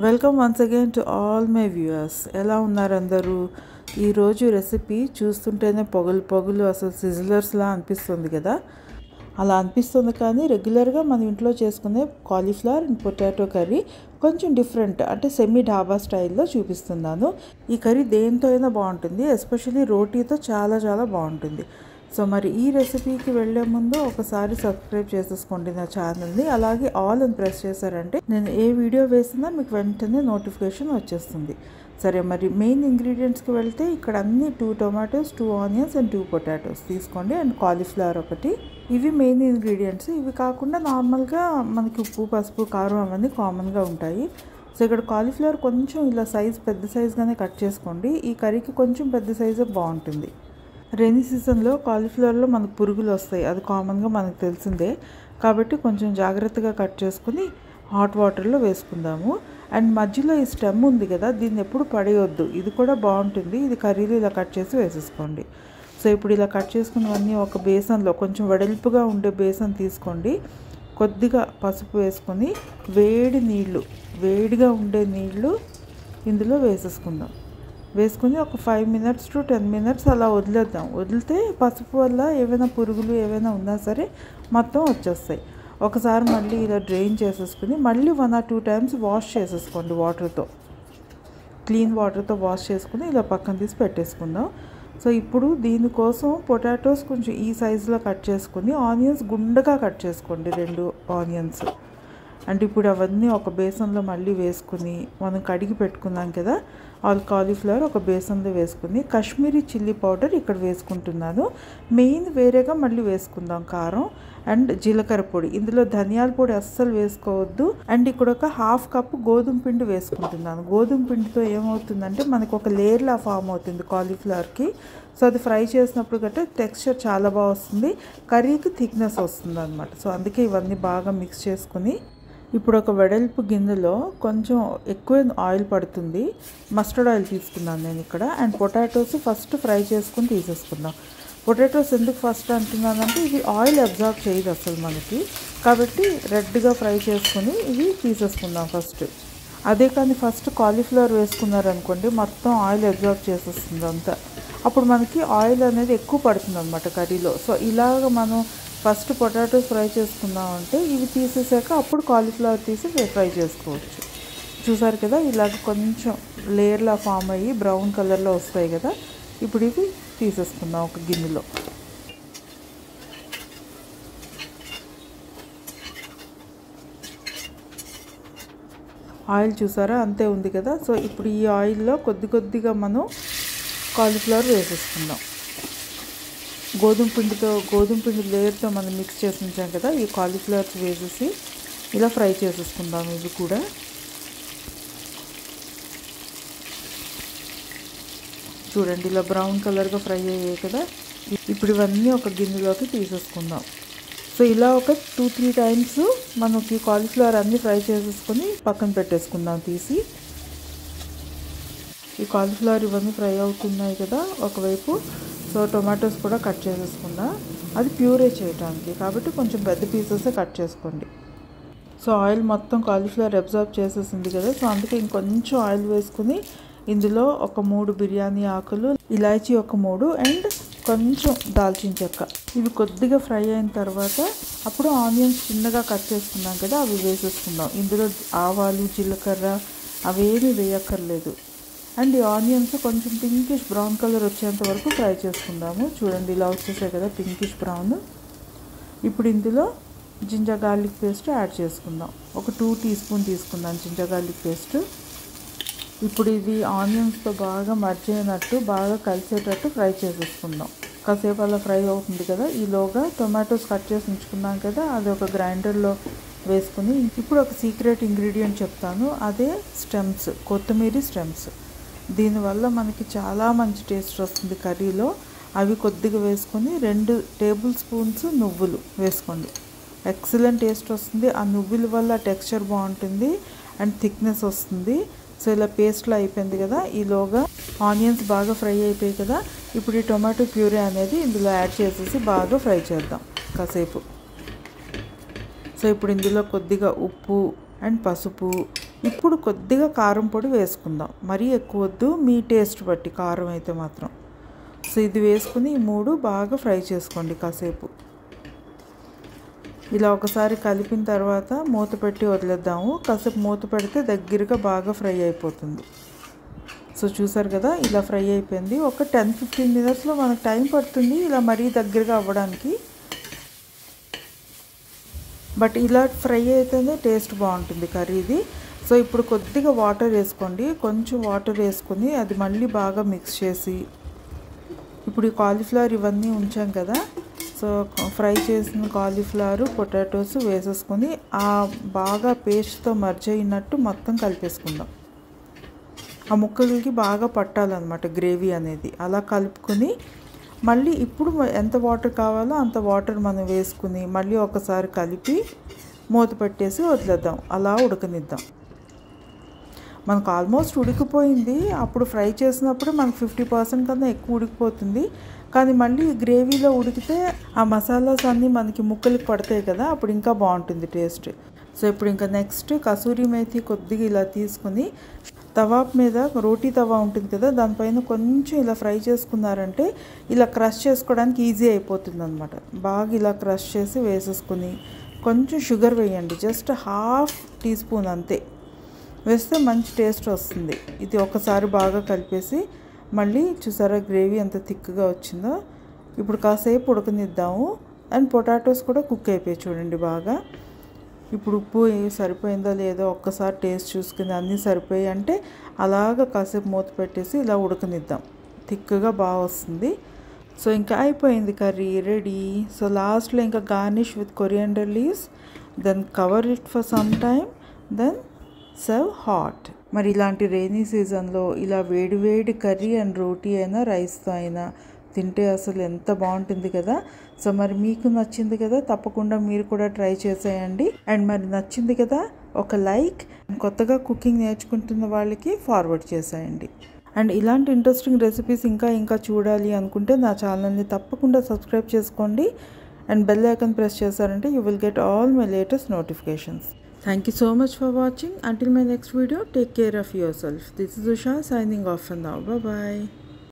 Welcome once again to all my viewers. ఎలా ఉన్నారు అందరూ? ఈరోజు రెసిపీ చూస్తుంటేనే పొగలు అసలు సిజిలర్స్లా అనిపిస్తుంది కదా. అలా అనిపిస్తుంది, కానీ రెగ్యులర్గా మన ఇంట్లో చేసుకునే కాలీఫ్లవర్ అండ్ పొటాటో కర్రీ కొంచెం డిఫరెంట్, అంటే సెమీ ఢాబా స్టైల్లో చూపిస్తున్నాను. ఈ కర్రీ దేంతో అయినా బాగుంటుంది, ఎస్పెషల్లీ రోటీతో చాలా చాలా బాగుంటుంది. సో మరి ఈ రెసిపీకి వెళ్ళే ముందు ఒకసారి సబ్స్క్రైబ్ చేసేసుకోండి నా ఛానల్ని. అలాగే ఆల్ అని ప్రెస్ చేశారంటే నేను ఏ వీడియో వేసినా మీకు వెంటనే నోటిఫికేషన్ వచ్చేస్తుంది. సరే, మరి మెయిన్ ఇంగ్రీడియంట్స్కి వెళ్తే ఇక్కడ అన్ని 2 టొమాటోస్, 2 ఆనియన్స్ అండ్ 2 పొటాటోస్ తీసుకోండి, అండ్ కాలీఫ్లవర్ ఒకటి. ఇవి మెయిన్ ఇంగ్రీడియంట్స్. ఇవి కాకుండా నార్మల్గా మనకి ఉప్పు, పసుపు, కారం అవన్నీ కామన్గా ఉంటాయి. సో ఇక్కడ కాలీఫ్లవర్ కొంచెం ఇలా పెద్ద సైజ్గానే కట్ చేసుకోండి. ఈ కర్రీకి కొంచెం పెద్ద సైజే బాగుంటుంది. రైనీ సీజన్లో కాలీఫ్లవర్లో మనకు పురుగులు వస్తాయి, అది కామన్గా మనకు తెలిసిందే. కాబట్టి కొంచెం జాగ్రత్తగా కట్ చేసుకుని హాట్ వాటర్లో వేసుకుందాము. అండ్ మధ్యలో ఈ స్టెమ్ ఉంది కదా, దీన్ని ఎప్పుడు పడేయొద్దు, ఇది కూడా బాగుంటుంది. ఇది కర్రీలో ఇలా కట్ చేసి వేసేసుకోండి. సో ఇప్పుడు ఇలా కట్ చేసుకున్నవన్నీ ఒక బేసన్లో, కొంచెం వెడల్పుగా ఉండే బేసన్ తీసుకోండి. కొద్దిగా పసుపు వేసుకొని వేడిగా ఉండే నీళ్ళు ఇందులో వేసేసుకుందాం. వేసుకుని ఒక 5 minutes to 10 minutes అలా వదిలేద్దాం. వదిలితే పసుపు వల్ల ఏవైనా పురుగులు ఏవైనా ఉన్నా సరే మొత్తం వచ్చేస్తాయి. ఒకసారి మళ్ళీ ఇలా డ్రైన్ చేసేసుకుని మళ్ళీ 1 or 2 times వాష్ చేసేసుకోండి వాటర్తో. క్లీన్ వాటర్తో వాష్ చేసుకుని ఇలా పక్కన తీసి పెట్టేసుకుందాం. సో ఇప్పుడు దీనికోసం పొటాటోస్ కొంచెం ఈ సైజులో కట్ చేసుకుని ఆనియన్స్ గుండగా కట్ చేసుకోండి, 2 ఆనియన్స్. అండ్ ఇప్పుడు అవన్నీ ఒక బేసన్లో మళ్ళీ వేసుకుని మనం కడిగి పెట్టుకున్నాం కదా కాలీఫ్లవర్ ఒక బేసన్లో వేసుకుని కాశ్మీరీ చిల్లీ పౌడర్ ఇక్కడ వేసుకుంటున్నాను. మెయిన్ వేరేగా మళ్ళీ వేసుకుందాం కారం అండ్ జీలకర్ర పొడి. ఇందులో ధనియాల పొడి అస్సలు వేసుకోవద్దు. అండ్ ఇక్కడ ఒక 1/2 cup గోధుమ పిండి వేసుకుంటున్నాను. గోధుమ పిండితో ఏమవుతుందంటే మనకు ఒక లేయర్లా ఫామ్ అవుతుంది కాలీఫ్లవర్కి. సో అది ఫ్రై చేసినప్పుడు గట్రా టెక్స్చర్ చాలా బాగా వస్తుంది, కర్రీకి థిక్నెస్ వస్తుంది అనమాట. సో అందుకే ఇవన్నీ బాగా మిక్స్ చేసుకుని ఇప్పుడు ఒక వెడల్పు గిన్నెలో కొంచెం ఎక్కువ ఆయిల్ పడుతుంది, మస్టర్డ్ ఆయిల్ తీసుకున్నాను నేను ఇక్కడ. అండ్ పొటాటోస్ ఫస్ట్ ఫ్రై చేసుకుని తీసేసుకుందాం. పొటాటోస్ ఎందుకు ఫస్ట్ అంటున్నానంటే ఇవి ఆయిల్ అబ్జార్బ్ చేయదు అసలు మనకి, కాబట్టి రెడ్గా ఫ్రై చేసుకుని ఇవి తీసేసుకుందాం ఫస్ట్. అదే కానీ ఫస్ట్ కాలీఫ్లవర్ వేసుకున్నారనుకోండి మొత్తం ఆయిల్ అబ్జార్బ్ చేసేస్తుంది అంతా, అప్పుడు మనకి ఆయిల్ అనేది ఎక్కువ పడుతుంది అనమాట కర్రీలో. సో ఇలాగ మనం ఫస్ట్ పొటాటోస్ ఫ్రై చేసుకుందామంటే ఇవి తీసేసాక అప్పుడు కాలీఫ్లవర్ తీసి ఫ్రై చేసుకోవచ్చు. చూసారు కదా, ఇలాగ కొంచెం లేయర్లా ఫామ్ అయ్యి బ్రౌన్ కలర్లో వస్తాయి కదా. ఇప్పుడు ఇవి తీసేసుకుందాం ఒక గిన్నెలో. ఆయిల్ చూసారా అంతే ఉంది కదా. సో ఇప్పుడు ఈ ఆయిల్లో కొద్దిగా మనం కాలీఫ్లవర్ వేసేసుకుందాం. గోధుమ పిండి లేయర్తో మనం మిక్స్ చేసి ఉంచాం కదా, ఈ కాలీఫ్లవర్స్ వేసేసి ఇలా ఫ్రై చేసేసుకుందాం. ఇవి కూడా చూడండి ఇలా బ్రౌన్ కలర్గా ఫ్రై అయ్యాయి కదా. ఇప్పుడు ఇవన్నీ ఒక గిన్నెలోకి తీసేసుకుందాం. సో ఇలా ఒక 2-3 times మనకి కాలీఫ్లవర్ అన్నీ ఫ్రై చేసేసుకొని పక్కన పెట్టేసుకుందాం తీసి. ఈ కాలీఫ్లవర్ ఇవన్నీ ఫ్రై అవుతున్నాయి కదా ఒకవైపు. సో టొమాటోస్ కూడా కట్ చేసేసుకుందాం, అది ప్యూరే చేయడానికి, కాబట్టి కొంచెం పెద్ద పీసెస్ కట్ చేసుకోండి. సో ఆయిల్ మొత్తం కాలీఫ్లవర్ అబ్జార్బ్ చేసేసింది కదా. సో అందుకే ఇంకొంచెం ఆయిల్ వేసుకుని ఇందులో ఒక 3 బిర్యానీ ఆకులు, ఇలాచీ ఒక 3 అండ్ కొంచెం దాల్చిన చెక్క, ఇవి కొద్దిగా ఫ్రై అయిన తర్వాత అప్పుడు ఆనియన్స్ చిన్నగా కట్ చేసుకున్నాం కదా అవి వేసేసుకుందాం. ఇందులో ఆవాలు, జీలకర్ర అవేమీ వేయక్కర్లేదు. అండ్ ఈ ఆనియన్స్ కొంచెం పింకిష్ బ్రౌన్ కలర్ వచ్చేంత వరకు ఫ్రై చేసుకుందాము. చూడండి ఇలా వచ్చేసాయి కదా పింకిష్ బ్రౌన్. ఇప్పుడు ఇందులో జింజర్ గార్లిక్ పేస్ట్ యాడ్ చేసుకుందాం. ఒక 2 teaspoons తీసుకుందాం జింజర్ గార్లిక్ పేస్ట్. ఇప్పుడు ఇది ఆనియన్స్తో బాగా మర్జ్ అయినట్టు బాగా కలిసేటట్టు ఫ్రై చేసేసుకుందాం. కాసేపు అలా ఫ్రై అవుతుంది కదా, ఈలోగా టొమాటోస్ కట్ చేసి ఉంచుకున్నాం కదా అది ఒక గ్రైండర్లో వేసుకుని ఇప్పుడు ఒక సీక్రెట్ ఇంగ్రీడియంట్ చెప్తాను, అదే స్టెమ్స్, కొత్తిమీర స్టెమ్స్. దీనివల్ల మనకి చాలా మంచి టేస్ట్ వస్తుంది కర్రీలో. అవి కొద్దిగా వేసుకొని 2 tablespoons నువ్వులు వేసుకోండి, ఎక్సలెంట్ టేస్ట్ వస్తుంది. ఆ నువ్వుల వల్ల టెక్స్చర్ బాగుంటుంది అండ్ థిక్నెస్ వస్తుంది. సో ఇలా పేస్ట్లో అయిపోయింది కదా. ఈలోగా ఆనియన్స్ బాగా ఫ్రై అయిపోయాయి కదా. ఇప్పుడు ఈ టొమాటో ప్యూరీ అనేది ఇందులో యాడ్ చేసేసి బాగా ఫ్రై చేద్దాం కాసేపు. సో ఇప్పుడు ఇందులో కొద్దిగా ఉప్పు అండ్ పసుపు ఇప్పుడు కొద్దిగా కారం పొడి వేసుకుందాం, మరీ ఎక్కువ వద్దు, మీ టేస్ట్ బట్టి కారం అయితే మాత్రం. సో ఇది వేసుకుని ఈ 3 బాగా ఫ్రై చేసుకోండి కాసేపు. ఇలా ఒకసారి కలిపిన తర్వాత మూత పెట్టి వదిలేద్దాము. కాసేపు మూత పెడితే దగ్గరగా బాగా ఫ్రై అయిపోతుంది. సో చూసారు కదా, ఇలా ఫ్రై అయిపోయింది. ఒక 10-15 మినిట్స్లో మనకు టైం పడుతుంది ఇలా మరీ దగ్గరగా అవ్వడానికి. బట్ ఇలా ఫ్రై అయితేనే టేస్ట్ బాగుంటుంది కర్రీది. సో ఇప్పుడు కొద్దిగా వాటర్ వేసుకోండి, కొంచెం వాటర్ వేసుకొని అది మళ్ళీ బాగా మిక్స్ చేసి, ఇప్పుడు ఈ కాలీఫ్లవర్ ఇవన్నీ ఉంచాం కదా, సో ఫ్రై చేసిన కాలీఫ్లవర్ పొటాటోస్ వేసేసుకొని ఆ బాగా పేస్ట్తో మర్జ్ అయినట్టు మొత్తం కలిపేసుకుందాం. ఆ ముక్కలకి బాగా పట్టాలన్నమాట గ్రేవీ అనేది. అలా కలుపుకొని మళ్ళీ ఇప్పుడు ఎంత వాటర్ కావాలో అంత వాటర్ మనం వేసుకుని మళ్ళీ ఒకసారి కలిపి మూత పెట్టేసి వదిలేద్దాం, అలా ఉడకనిద్దాం. మనకు ఆల్మోస్ట్ ఉడికిపోయింది. అప్పుడు ఫ్రై చేసినప్పుడు మనకు 50% కన్నా ఎక్కువ ఉడికిపోతుంది. కానీ మళ్ళీ గ్రేవీలో ఉడికితే ఆ మసాలాస్ అన్నీ మనకి ముక్కలకి పడతాయి కదా, అప్పుడు ఇంకా బాగుంటుంది టేస్ట్. సో ఇప్పుడు ఇంకా నెక్స్ట్ కసూరి మేతి కొద్దిగా ఇలా తీసుకుని తవా మీద, రోటీ తవా ఉంటుంది కదా, దానిపైన కొంచెం ఇలా ఫ్రై చేసుకున్నారంటే ఇలా క్రష్ చేసుకోవడానికి ఈజీ అయిపోతుంది అనమాట. బాగా ఇలా క్రష్ చేసి వేసేసుకుని కొంచెం షుగర్ వేయండి, జస్ట్ 1/2 టీ స్పూన్ అంతే వేస్తే మంచి టేస్ట్ వస్తుంది. ఇది ఒకసారి బాగా కలిపేసి మళ్ళీ చూసారా గ్రేవీ ఎంత థిక్గా వచ్చిందో. ఇప్పుడు కాసేపు ఉడకనిద్దాము. అండ్ పొటాటోస్ కూడా కుక్ అయిపోయి చూడండి బాగా. ఇప్పుడు ఉప్పు సరిపోయిందో లేదో ఒక్కసారి టేస్ట్ చూసుకుని అన్నీ సరిపోయి అంటే అలాగ కాసేపు మూత పెట్టేసి ఇలా ఉడకనిద్దాం, థిక్గా బాగా వస్తుంది. సో ఇంకా అయిపోయింది కర్రీ రెడీ. సో లాస్ట్లో ఇంకా garnish with coriander leaves, then cover it for some time, then serve hot. మరి ఇలాంటి రైనీ సీజన్లో ఇలా వేడి వేడి కర్రీ అండ్ రోటీ అయినా రైస్తో అయినా తింటే అసలు ఎంత బాగుంటుంది కదా. సో మరి మీకు నచ్చింది కదా, తప్పకుండా మీరు కూడా ట్రై చేసేయండి. అండ్ మరి నచ్చింది కదా, ఒక లైక్, కొత్తగా కుకింగ్ నేర్చుకుంటున్న వాళ్ళకి ఫార్వర్డ్ చేసేయండి. అండ్ ఇలాంటి ఇంట్రెస్టింగ్ రెసిపీస్ ఇంకా చూడాలి అనుకుంటే నా ఛానల్ని తప్పకుండా సబ్స్క్రైబ్ చేసుకోండి. అండ్ బెల్ ఐకాన్ ప్రెస్ చేశారంటే you will get all my latest notifications. Thank you so much for watching. Until my next video, take care of yourself. This is Usha signing off for now. Bye bye.